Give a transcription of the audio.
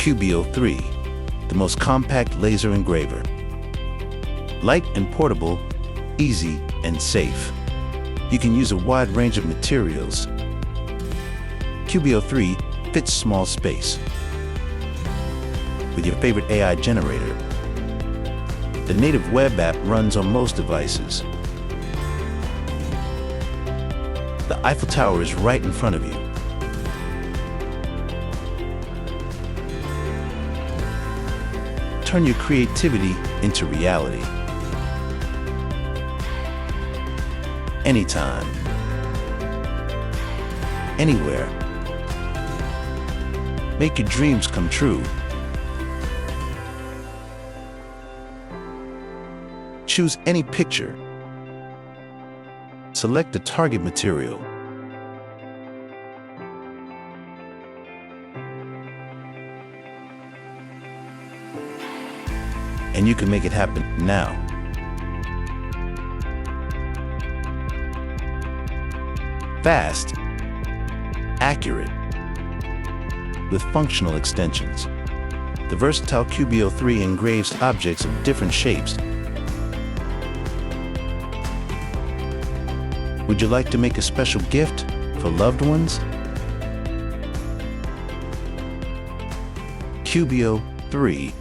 Cubio 3, the most compact laser engraver. Light and portable, easy and safe. You can use a wide range of materials. Cubio 3 fits small space. With your favorite AI generator, the native web app runs on most devices. The Eiffel Tower is right in front of you. Turn your creativity into reality. Anytime, anywhere. Make your dreams come true. Choose any picture. Select the target material. And you can make it happen now. Fast, accurate, with functional extensions. The versatile Cubio 3 engraves objects of different shapes. Would you like to make a special gift for loved ones? Cubio 3